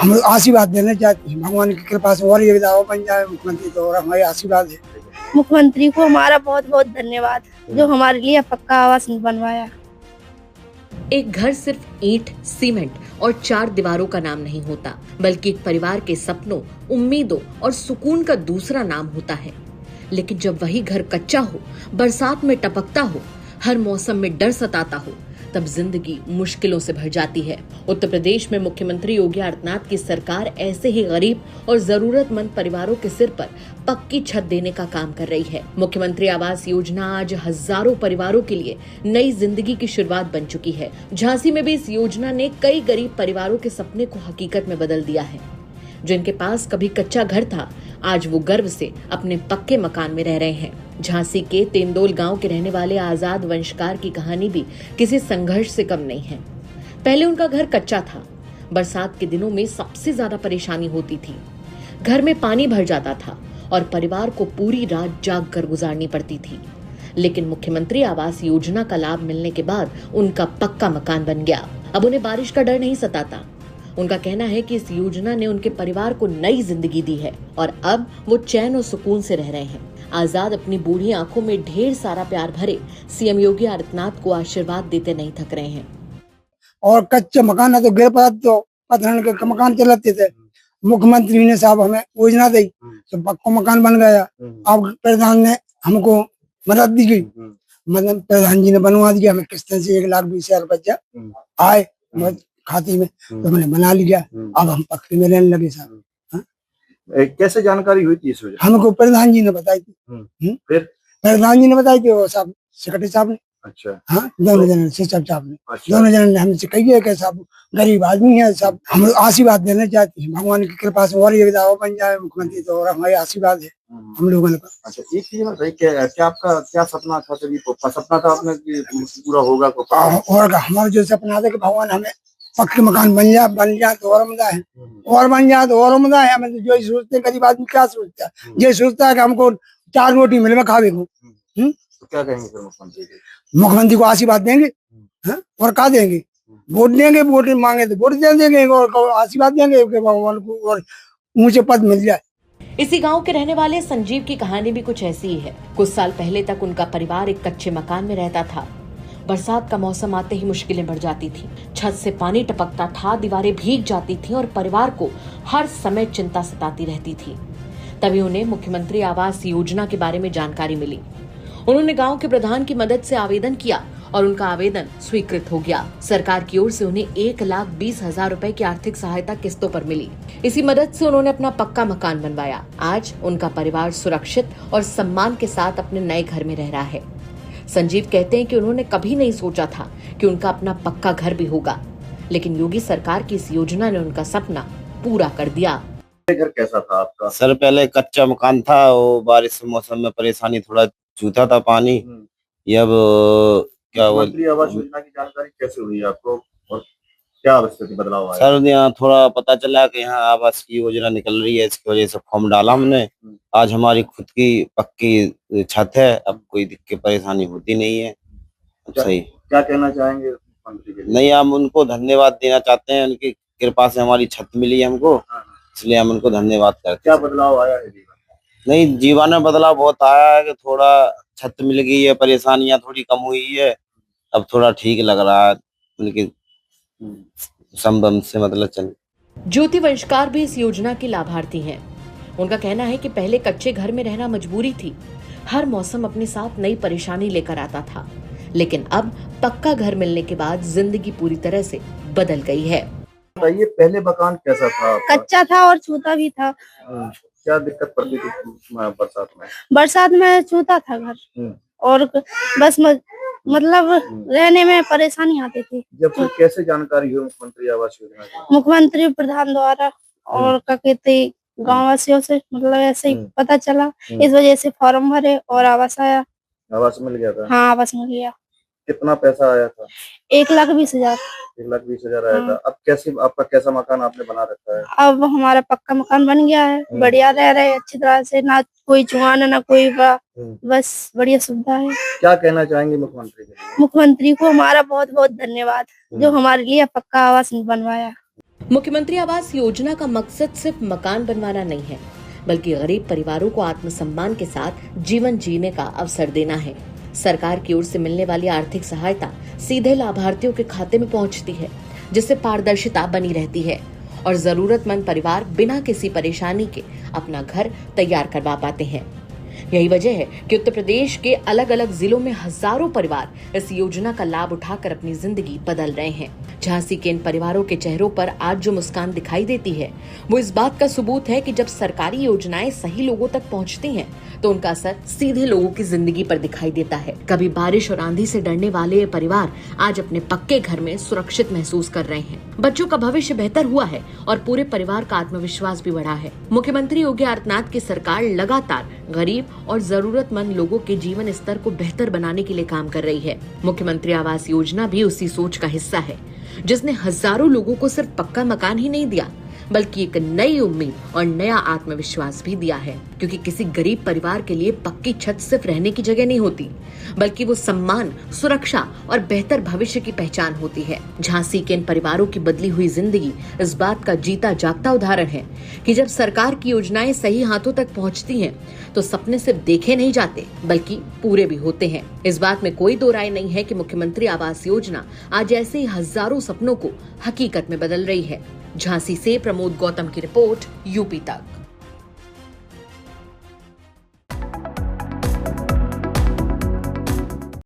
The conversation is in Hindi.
हम आशीर्वाद देना चाहते हैं, भगवान की कृपा से और ये दावा बन जाए मुख्यमंत्री, तो और हमारे आशीर्वाद है। मुख्यमंत्री को हमारा बहुत बहुत धन्यवाद, जो हमारे लिए पक्का आवास बनवाया। एक घर सिर्फ ईंट, सीमेंट और 4 दीवारों का नाम नहीं होता, बल्कि एक परिवार के सपनों, उम्मीदों और सुकून का दूसरा नाम होता है। लेकिन जब वही घर कच्चा हो, बरसात में टपकता हो, हर मौसम में डर सताता हो, तब जिंदगी मुश्किलों से भर जाती है। उत्तर प्रदेश में मुख्यमंत्री योगी आदित्यनाथ की सरकार ऐसे ही गरीब और जरूरतमंद परिवारों के सिर पर पक्की छत देने का काम कर रही है। मुख्यमंत्री आवास योजना आज हजारों परिवारों के लिए नई जिंदगी की शुरुआत बन चुकी है। झांसी में भी इस योजना ने कई गरीब परिवारों के सपने को हकीकत में बदल दिया है। जिनके पास कभी कच्चा घर था, आज वो गर्व से अपने पक्के मकान में रह रहे हैं। झांसी के तेंदोल गांव के रहने वाले आजाद वंशकार की कहानी भी किसी संघर्ष से कम नहीं है। पहले उनका घर कच्चा था। बरसात के दिनों में सबसे ज्यादा परेशानी होती थी। घर में पानी भर जाता था और परिवार को पूरी रात जाग कर गुजारनी पड़ती थी। लेकिन मुख्यमंत्री आवास योजना का लाभ मिलने के बाद उनका पक्का मकान बन गया। अब उन्हें बारिश का डर नहीं सताता। उनका कहना है कि इस योजना ने उनके परिवार को नई जिंदगी दी है और अब वो चैन और सुकून से रह रहे हैं। आजाद अपनी बूढ़ी आंखों में ढेर सारा प्यार भरे सीएम योगी आदित्यनाथ को आशीर्वाद देते नहीं थक रहे हैं। और कच्चे मकान है तो गिर पड़ा तो पत्थर के मकान चलाते थे। मुख्यमंत्री ने साहब हमें योजना दी तो पक्का मकान बन गया। अब प्रधान ने हमको मदद दी गई, मतलब प्रधान जी ने बनवा दिया। हमें किस्त से 1,20,000 रुपया आए खाते में, तो हमने बना लिया। अब हम पक्के में रहने लगे साहब। कैसे जानकारी हुई थी इस वजह? हमको प्रधान जी ने बताई थी। फिर प्रधान जी ने बताई थी, वो साहब सेक्रेटरी साहब ने। अच्छा। हाँ, दोनों जन से साहब ने। अच्छा। दोनों जन ने हमसे कही कि साहब गरीब आदमी है साहब, हम आशीर्वाद देना चाहते हैं, भगवान की कृपा से और ये दावा बन जाए मुख्यमंत्री, तो और हमारे आशीर्वाद है हम लोगों ने। अच्छा, एक चीज बताइए, क्या आपका क्या सपना था? सपना था आपने कि पूरा होगा? और हमारा जो सपना था कि भगवान हमें पक्के मकान बन जाए तो और मजा है, और बन जाए तो और मजा है। हमें जो सोचते हैं गरीब आदमी क्या सोचता है, ये सोचता है कि हमको 4 रोटी मिले में खावे को। तो क्या कहेंगे फिर मुख्यमंत्री को आशीर्वाद देंगे। और क्या देंगे? वोट देंगे, वोट मांगे तो वोट दे देंगे और आशीर्वाद देंगे भगवान को और ऊंचे पद मिल जाए। इसी गांव के रहने वाले संजीव की कहानी भी कुछ ऐसी ही है। कुछ साल पहले तक उनका परिवार एक कच्चे मकान में रहता था। बरसात का मौसम आते ही मुश्किलें बढ़ जाती थी। छत से पानी टपकता था, दीवारें भीग जाती थीं और परिवार को हर समय चिंता सताती रहती थी। तभी उन्हें मुख्यमंत्री आवास योजना के बारे में जानकारी मिली। उन्होंने गांव के प्रधान की मदद से आवेदन किया और उनका आवेदन स्वीकृत हो गया। सरकार की ओर से उन्हें 1,20,000 रुपए की आर्थिक सहायता किस्तों पर मिली। इसी मदद से उन्होंने अपना पक्का मकान बनवाया। आज उनका परिवार सुरक्षित और सम्मान के साथ अपने नए घर में रह रहा है। संजीव कहते हैं कि उन्होंने कभी नहीं सोचा था कि उनका अपना पक्का घर भी होगा, लेकिन योगी सरकार की इस योजना ने उनका सपना पूरा कर दिया। घर कैसा था आपका? सर पहले कच्चा मकान था, वो बारिश के मौसम में परेशानी, थोड़ा चूथा था पानी। अब क्या मुख्यमंत्री आवास योजना की जानकारी कैसे हुई आपको और क्या स्थिति बदलाव आया? सर यहाँ थोड़ा पता चला कि यहाँ आवास की योजना निकल रही है, इसकी वजह से फॉर्म डाला हमने। आज हमारी खुद की पक्की छत है, अब कोई दिक्कत परेशानी होती नहीं है। सही। क्या कहना चाहेंगे मुख्यमंत्री के लिए? नहीं, हम उनको धन्यवाद देना चाहते हैं, उनकी कृपा से हमारी छत मिली हमको, इसलिए हम उनको धन्यवाद करते हैं। क्या बदलाव आया है जीवन में? नहीं, जीवन में बदलाव बहुत आया है कि थोड़ा छत मिल गई है, परेशानियां थोड़ी कम हुई है, अब थोड़ा ठीक लग रहा है। उनकी संबंध से मतलब चल। ज्योति वंशकार भी इस योजना की लाभार्थी हैं। उनका कहना है कि पहले कच्चे घर में रहना मजबूरी थी। हर मौसम अपने साथ नई परेशानी लेकर आता था, लेकिन अब पक्का घर मिलने के बाद जिंदगी पूरी तरह से बदल गई है। ये पहले मकान कैसा था? कच्चा था और छूता भी था। क्या दिक्कत पड़ती थी बरसात में? बरसात में छूता था घर और बस मतलब रहने में परेशानी आती थी। जब फिर कैसे जानकारी हुई मुख्यमंत्री आवास योजना की? मुख्यमंत्री प्रधान द्वारा और क्या कहते गाँव वासियों से मतलब ऐसे ही पता चला, इस वजह से फॉर्म भरे और आवास आया। आवास मिल गया था? हाँ, आवास मिल गया। कितना पैसा आया था? 1,20,000। 1,20,000 आया था। अब कैसे आपका कैसा मकान आपने बना रखा है? अब हमारा पक्का मकान बन गया है, बढ़िया रह रहे अच्छी तरह से, ना कोई चुहाना ना कोई बस बढ़िया सुविधा है। क्या कहना चाहेंगे मुख्यमंत्री के लिए? मुख्यमंत्री को हमारा बहुत बहुत धन्यवाद, जो हमारे लिए पक्का आवास बनवाया। मुख्यमंत्री आवास योजना का मकसद सिर्फ मकान बनवाना नहीं है, बल्कि गरीब परिवारों को आत्मसम्मान के साथ जीवन जीने का अवसर देना है। सरकार की ओर से मिलने वाली आर्थिक सहायता सीधे लाभार्थियों के खाते में पहुंचती है, जिससे पारदर्शिता बनी रहती है और जरूरतमंद परिवार बिना किसी परेशानी के अपना घर तैयार करवा पाते हैं। यही वजह है कि उत्तर प्रदेश के अलग अलग जिलों में हजारों परिवार इस योजना का लाभ उठाकर अपनी जिंदगी बदल रहे हैं। झांसी के इन परिवारों के चेहरों पर आज जो मुस्कान दिखाई देती है, वो इस बात का सबूत है कि जब सरकारी योजनाएं सही लोगों तक पहुंचती हैं, तो उनका असर सीधे लोगों की जिंदगी पर दिखाई देता है। कभी बारिश और आंधी से डरने वाले ये परिवार आज अपने पक्के घर में सुरक्षित महसूस कर रहे हैं। बच्चों का भविष्य बेहतर हुआ है और पूरे परिवार का आत्मविश्वास भी बढ़ा है। मुख्यमंत्री योगी आदित्यनाथ की सरकार लगातार गरीब और जरूरतमंद लोगों के जीवन स्तर को बेहतर बनाने के लिए काम कर रही है। मुख्यमंत्री आवास योजना भी उसी सोच का हिस्सा है, जिसने हजारों लोगों को सिर्फ पक्का मकान ही नहीं दिया, बल्कि एक नई उम्मीद और नया आत्मविश्वास भी दिया है। क्योंकि किसी गरीब परिवार के लिए पक्की छत सिर्फ रहने की जगह नहीं होती, बल्कि वो सम्मान, सुरक्षा और बेहतर भविष्य की पहचान होती है। झांसी के इन परिवारों की बदली हुई जिंदगी इस बात का जीता जागता उदाहरण है कि जब सरकार की योजनाएं सही हाथों तक पहुंचती हैं, तो सपने सिर्फ देखे नहीं जाते, बल्कि पूरे भी होते हैं। इस बात में कोई दो राय नहीं है कि मुख्यमंत्री आवास योजना आज ऐसे ही हजारों सपनों को हकीकत में बदल रही है। झांसी से प्रमोद गौतम की रिपोर्ट, यूपी तक।